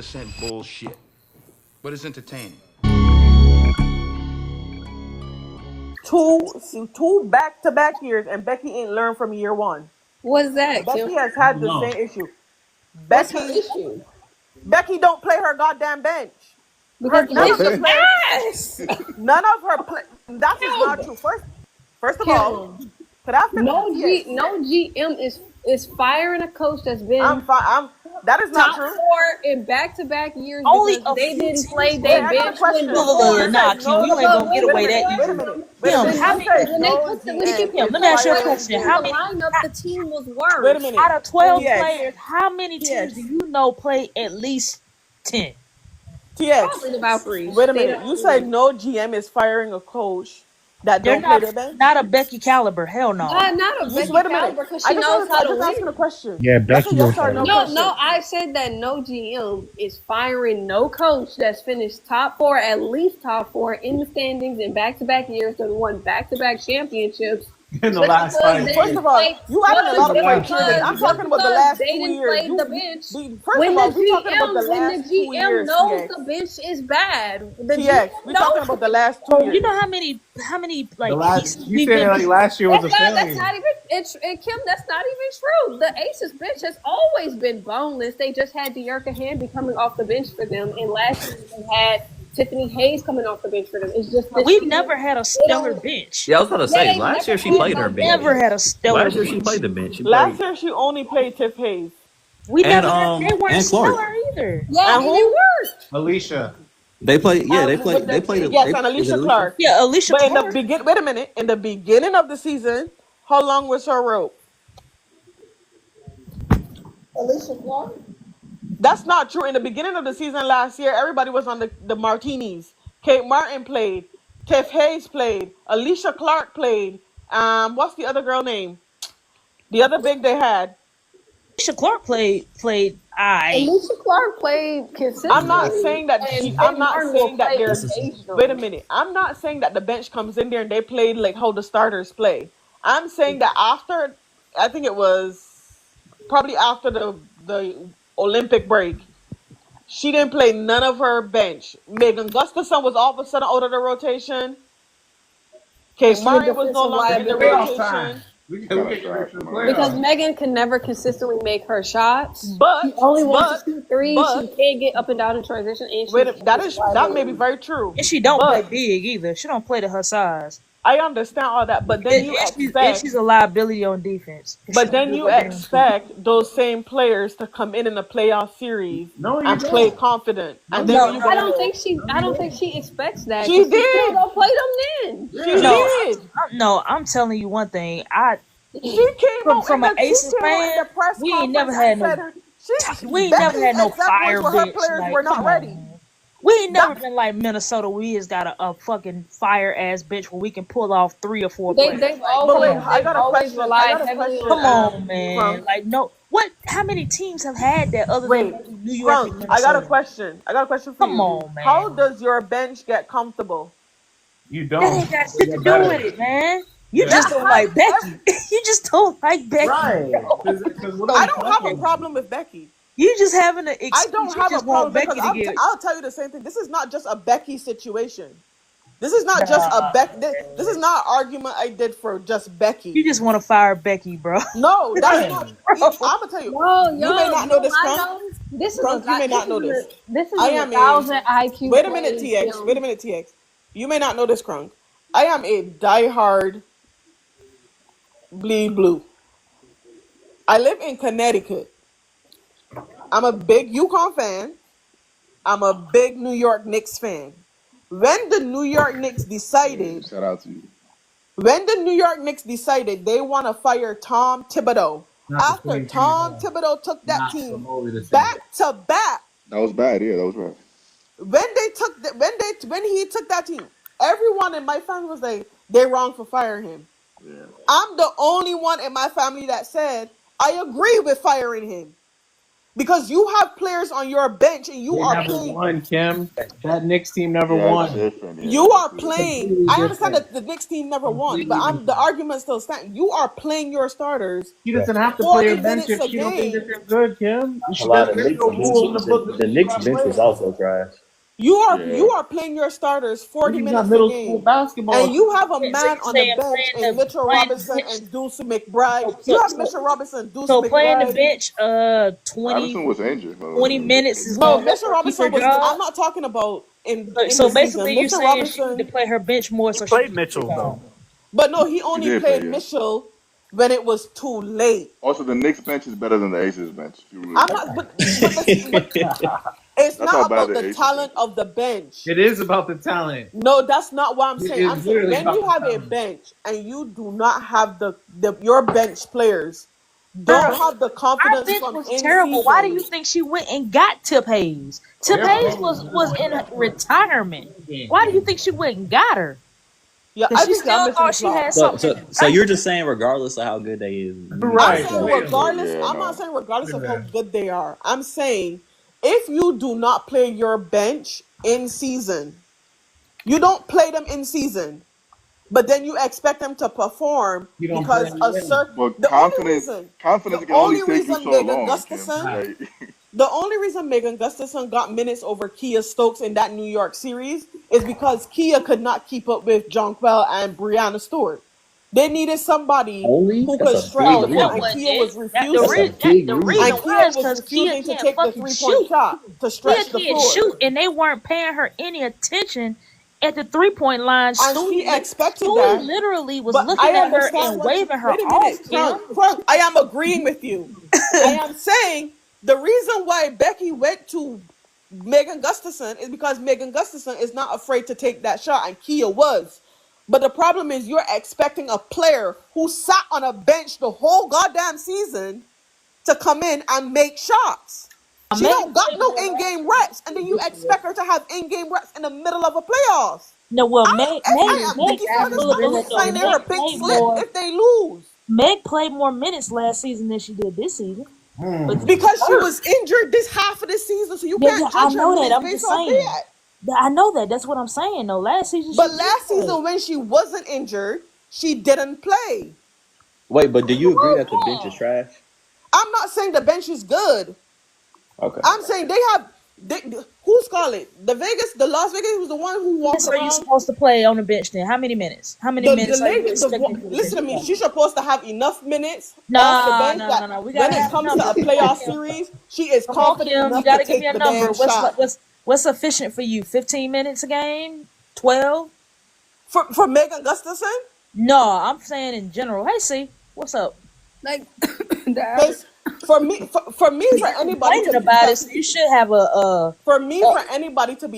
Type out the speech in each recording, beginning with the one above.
100% bullshit. But it's entertaining. Two back-to-back years, and Becky ain't learned from year one. What's that, Kim? Becky has had the No. same issue. What's her Becky issue? Becky don't play her goddamn bench. Because the None of bitch the is players. ass. None of her play. That is not true. First of all, Kim. could I finish? TX? No GM is firing a coach that's been I'm fine. That is not top true. 4 in back-to-back years Only because a they few didn't teams play did they I got a bench when question. Look, nah, You said Kim, you ain't gonna get away that Wait a easy. minute. Kim, You how many? said when they no put the GM Kim, is let me ask you a firing question. the How many lineup, the team was Wait a worse. minute. out of 12 TX. players? How many teams do you know play at least 10? TX. Probably the Valkyries. Wait a They minute. don't You said win. no GM is firing a coach that They're don't play their bench. not a Becky caliber. Hell no. Not a Becky Wait a minute. caliber because I she just knows how to asking a win. question. Yeah, That's a Becky yes will or no fire. question. No, I said that no GM is firing no coach that's finished top 4, at least top 4 in the standings in back-to-back years that won back-to-back championships. In the last 5 years. First of all, you adding a lot of criteria. I'm talking about the last they 2 didn't years. play the bench. First of all, we're talking about the last 2 years. knows TX. the bench is bad. The TX. We're talking about the last 2 years. You know how many The like last, pieces you we've said been like last year was a That's failure. not even Kim. That's not even true. The Aces bench has always been boneless. They just had De'Arca Hamby coming off the bench for them, and last year they had Tiffany Hayes coming off the bench for them. It's just We've never had a stellar bench. Yeah, I was gonna say they last year never she had played no her bench. Never had a stellar Last year she bench. played the bench. She Last played year she only played Tiff Hayes. We and never had, they weren't and Clark. stellar either. Yeah, And and who? it worked. Alicia. They played. Yeah, they With played. the- They played. Yes, they, and is it Alicia Clark. Yeah, Alicia But in the Clark. wait a minute. In the beginning of the season, how long was her rope? Alicia Clark. That's not true. In the beginning of the season last year, everybody was on the martinis. Kate Martin played. Tiff Hayes played. Alicia Clark played. What's the other girl name? The other big they had. Alicia Clark played Alicia Clark played consistently. I'm not saying that I'm not saying that there's. occasionally. Wait a minute. I'm not saying that the bench comes in there and they played like how the starters play. I'm saying that after, I think it was probably after the Olympic break, she didn't play none of her bench. Megan Gustafson was all of a sudden out of the rotation. Kate Martin was no longer in the Playoff time. rotation. We can get ready for the Because playoffs. Megan can never consistently make her shots. But She only wants to shoot threes. but- She can't get up and down in transition. And that may be very true. and she don't But- play big either. She don't play to her size. I understand all that, but then you And expect. she's a liability on defense. But then you expect those same players to come in the playoff series No, you and don't. play confident. And No, then I don't think she expects that. She 'cause did. still don't play them then. she No, did. No, I'm telling you one thing. She came From out an in the, Aces she came out in fan, the press we ain't never conference had and no- said we ain't never had no Becky's fire exact words were her bitch. players Like, were not come ready. on. We ain't never been like Minnesota. We has got a fucking fire ass bitch where we can pull off 3 or 4 players. They've But always, wait, I got a always question. relied heavily Come on. on, man. Crunk. Like, no. What? How many teams have had that other Wait, than New York and Crunk, Minnesota? I got a question. For Come you. on, man. How does your bench get comfortable? You That don't. ain't got shit to You're do better. with it, man. You Yeah. just don't like Becky. You just don't like Becky. Right. bro. Because what I I'm don't have a talking- problem with Becky. You just having an excuse. I don't have you a just want problem Becky because to get. I'll tell you the same thing. This is not just a Becky situation. This is not just a Becky. This is not an argument I did for just Becky. You just want to fire Becky, bro. No, that's not. I'm gonna tell you. No, You may not know this, I Crunk. know. This is Crunk, you may not know this. This is I a am 1,000 IQ. Wait a minute, play, TX. Kim. Wait a minute, TX. You may not know this, Crunk. I am a diehard bleed blue. I live in Connecticut. I'm a big UConn fan. I'm a big New York Knicks fan. When the New York Knicks decided, Shout out to you. they want to fire Tom Thibodeau. Not the After same Tom thing, Thibodeau took that Not team remotely the same. back to back, That was bad. Yeah, that was bad. when he took that team, everyone in my family was like, they're wrong for firing him. Yeah. I'm the only one in my family that said I agree with firing him. Because you have players on your bench and you They are never playing. won, Kim. That Knicks team never Yeah, won. it's different. Yeah, You are it's playing. Completely I understand different. that the Knicks team never won, but Completely the different. argument still stands. You are playing your starters She doesn't have to play 40 her bench minutes if a she don't think that game. they're good, Kim. A She lot doesn't. of There's Knicks no bench. rule in the book that The she's Knicks got to bench play was her. also trash. You yeah. are playing your starters 40 She's got minutes a middle school game. basketball. And you have a So man you on the saying bench in Mitchell playing the Robinson bench? and Deuce McBride. So, You so, have so, Mitchell Robinson and Deuce so playing the McBride. bench, 20, Robinson was injured. 20 minutes is No, gonna help Mitchell her keep her Robinson was. I'm job. not talking about in So the season. basically, you're Mitchell saying she need to Robinson, play her bench more He so she played can keep her Mitchell job. though. but no, he He only did played play, yeah. Mitchell when it was too late. Also, the Knicks bench is better than the Aces bench. If you really I'm look not, at it. but it's That's how not bad about the the Aces bench talent is. of the bench. It is about the talent. No, that's not what I'm It saying. I'm is saying literally when about you the have a talent. bench and you do not have your bench players don't Girl, have the our confidence bench from was in terrible. Why do season. you think she went and got Tip Hayes? Tip They're Hayes both was in retirement. Why do you think she went and got her? Yeah, Because I she think y'all still missing the thought she plot. had So, something so, in the so tank. you're just saying, regardless of how good they is, you need I'm to Right. saying play. regardless. Yeah, I'm not no. saying regardless of how Yeah. good they are. I'm saying if you do not play your bench in season, you don't play them in season, but then you expect them to perform You don't play because any a women. certain But the only reason confidence the can only only take you reason so Megan long, Kim. Gustafson Right. Like, the only reason Megan Gustafson got minutes over Kia Stokes in that New York series is because Kia could not keep up with Jonquel and Brianna Stewart. They needed somebody Only? who That's could a stretch big the Oh, floor, that and reason. wasn't Kia it. was That's a refusing. big The reason. reason And Kia was was because Kia refusing to can't take the fucking 3-point shoot. shot to Kia stretch the can't floor. shoot, and they weren't paying her any attention at the 3-point line. And Stewie, she expected Stewie that. literally was But I looking at her understand and what waving her wait a off, minute, Kim. Frank, I am agreeing with you. I am saying the reason why Becky went to Megan Gustafson is because Megan Gustafson is not afraid to take that shot, and Kia was. But the problem is you're expecting a player who sat on a bench the whole goddamn season to come in and make shots. She Megan don't got played no more last in-game season reps, than and then she you did this year. expect her to have in-game reps in the middle of a playoffs. No, well, I am Meg, Vicky Fergus. look, I'm look, just though, saying they're a big slip if they lose. Meg played more minutes last season than she did this season. But Because she hurt. was injured this half of the season, so you Yeah, can't I judge her know that. minutes I'm based just off saying. that. I know that. That's what I'm saying. though. Last season she But did last play. season, when she wasn't injured, she didn't play. Wait, but do you agree that the bench is trash? I'm not saying the bench is good. Okay. I'm saying who's call it? The Las Vegas was the one who walked So are you around. supposed to play on the bench then? How many minutes? How many minutes are you expecting? Listen to me. She's supposed to have enough minutes No, off the bench that no. We when gotta it have comes a to a number. playoff series, she is Come on, confident Kim. You enough gotta to give me take a the number. damn shot. What's sufficient for you? 15 minutes a game? 12? For Megan Gustafson? No, I'm saying in general. Hey, see, what's up? Like the Because for me, for anybody Complaining about it, so you should have for anybody to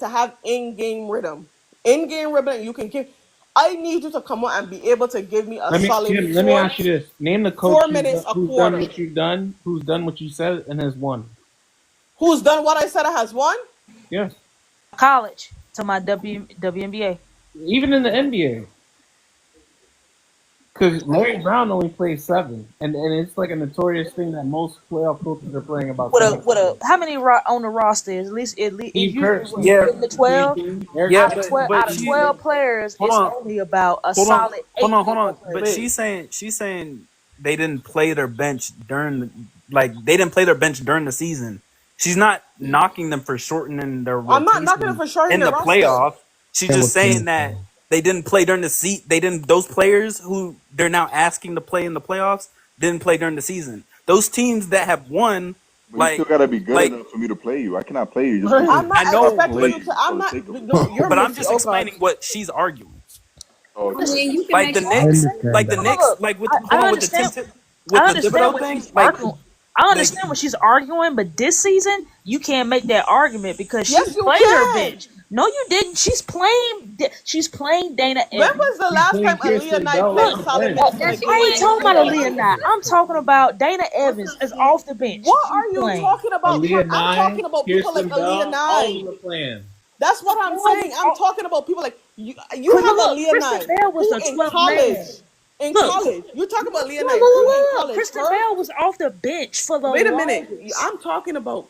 have in-game rhythm, you can give. I need you to come on and be able to give me a solid. Kim, let me ask you this: name the coach 4 minutes a who's quarter. done what you've done, who's done what you said, and has won. Who's done what I said and has won? Yeah, college to my WNBA. even in the NBA. Because Larry Brown only plays 7, and it's like a notorious thing that most playoff coaches are playing about. How many on the roster is at least if you Yeah. the 12? Yeah, Out of 12 players, it's only about a solid 8. Hold on. But she's saying they didn't play their bench during the season. She's not knocking them for shortening their rotation. I'm not knocking them for shortening in their the roster. playoffs. She's just saying that they didn't play during the season. They didn't. Those players who they're now asking to play in the playoffs didn't play during the season. Those teams that have won, but you still gotta be good enough for me to play you. I cannot play you. I'm not I know, expecting you to. I'm not. No, you're but I'm just explaining what she's arguing. Oh, I mean, you can Like the make Knicks, like the Knicks, like with the Thibodeau thing. Like I understand what she's arguing, but this season you can't make that argument because she Yes, you played her can. bench. No, you didn't. She's playing Dana When Evans. was the last time Aaliyah Knight played solid minutes? I ain't talking about Aaliyah Knight. I'm talking about Dana Evans is off the bench. What are you talking about? Aaliyah I'm talking about people like Aaliyah Knight. playing. That's what I'm saying. I'm talking about people like you have Aaliyah Knight Kristen Bell was who a in 12th college. man. In Look, college, you talk about Leah Knight in look. college. Kristen Her, Bell was off the bench for the wait a minute. longest. I'm talking about.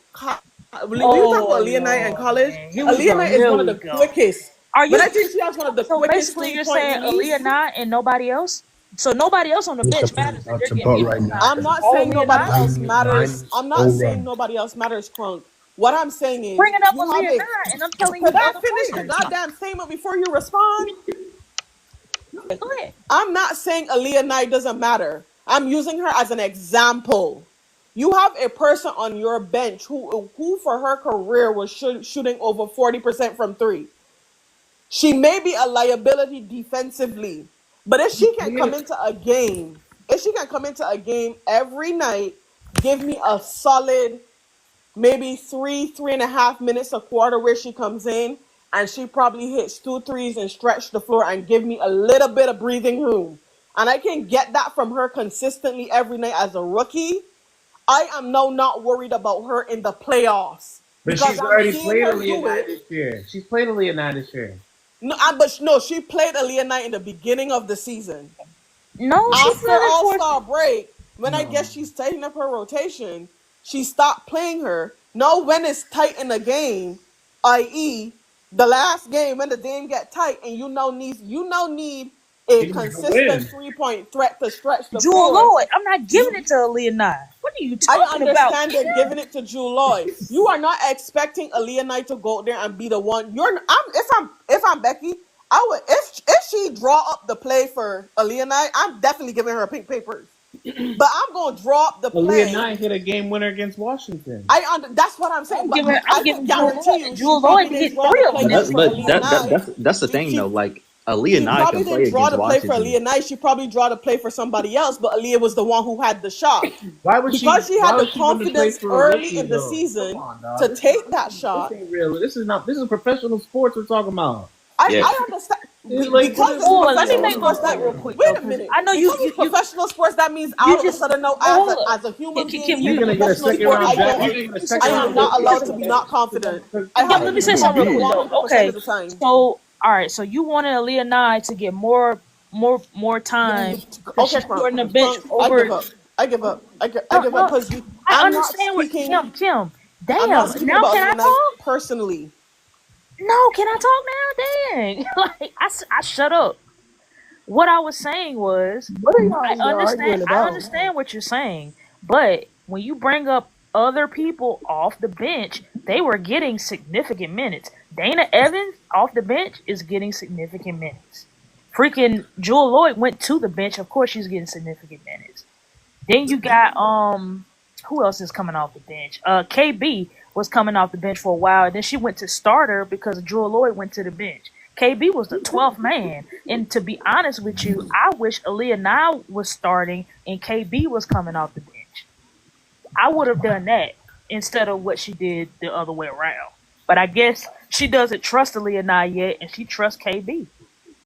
When you talk Oh about Leah Knight in Lord, college, man, here we Leah go. Knight is Here one of we the go. quickest. Are But you I think she has one of the so quickest basically? You're 3-point saying release. Aaliyah Nye and nobody else? So nobody else on the It's bench matters that about they're to getting vote people right now. time. I'm It's not all saying Aaliyah nobody Nye. else Nine matters. I'm not all saying run. nobody else matters, Crunk. What I'm saying is, Bringing up you have Aaliyah a. Nye, and I'm telling you Could I other finish the players. goddamn statement before you respond? Go ahead. I'm not saying Aaliyah Knight doesn't matter. I'm using her as an example. You have a person on your bench who for her career was shooting over 40% from three. She may be a liability defensively, but if she can come into a game, every night, give me a solid maybe 3.5 minutes a quarter where she comes in and she probably hits 2 threes and stretch the floor and give me a little bit of breathing room. And I can get that from her consistently every night as a rookie. I am now not worried about her in the playoffs But because she's I'm already seeing played her Aaliyah do Knight it. this year. She's played Aaliyah Knight this year. No, she played Aaliyah Knight in the beginning of the season. No, she After played it All for. Star break, when I No. guess she's tightened up her rotation, she stopped playing her. Now, when it's tight in the game, i.e., the last game when the game get tight, and you now need a She needs to consistent win. 3-point threat to stretch the Jewel floor. Lloyd. I'm not giving You, it to Aaliyah Nye. What are you I talking about, understand they're Kim? giving it to Jewel Lloyd. You are not expecting Aaliyah Knight to go there and be the one. If I'm Becky, I would if she draw up the play for Aaliyah Knight, I'm definitely giving her pink papers. But I'm gonna draw up the Aaliyah play. Knight hit a game winner against Washington. That's what I'm saying. I'm But giving. I I'm can giving Jewel guarantee Lloyd. you, she Jewel Lloyd probably to didn't hit draw the three of play them there this for But Aaliyah season. Knight. that's the thing though. She Like Aaliyah she Nye probably can play didn't draw against the play for Washington. Aaliyah Knight. She probably draw the play for somebody else. But Aaliyah was the one who had the shot Why would because she? she Why had the would she run the play confidence for a early rookie in the though? Come season on, dog. to take that This shot. ain't real. This is not. This is professional sports we're talking about. Yeah. I understand It's like put because it it's in Oh, let me professional make perspective, one sports. point That real bro. quick wait though, a because minute, I know because it's professional sports. That means you all of a just sudden, no, well, hold up. as a human being Kim, in You're a gonna get a professional second sport, round draft. You're gonna get a second I round am pick not allowed to because be of that. not confident. I Kim, have As to a let me be say human something real confident quick being. though. 100% of Okay, the time. so all right, so you wanted Aaliyah Nye to get more time because Okay, she's Crunk, starting the bench I give over. up. I give up. I No, give up no, because I I'm not understand what speaking. Kim. I'm not Damn. speaking Now about can I Aaliyah Knight talk? personally. No, can I talk now? Dang. Like I shut up. What I was saying was What are y'all arguing I about? understand what you're saying, but when you bring up other people off the bench, they were getting significant minutes. Dana Evans off the bench is getting significant minutes. Freaking Jewel Lloyd went to the bench. Of course, she's getting significant minutes. Then you got who else is coming off the bench? KB was coming off the bench for a while. Then she went to starter because Jewel Lloyd went to the bench. KB was the 12th man. And to be honest with you, I wish Aaliyah Nye was starting and KB was coming off the bench. I would have done that instead of what she did the other way around. But I guess she doesn't trust Aaliyah Nye yet, and she trusts KB.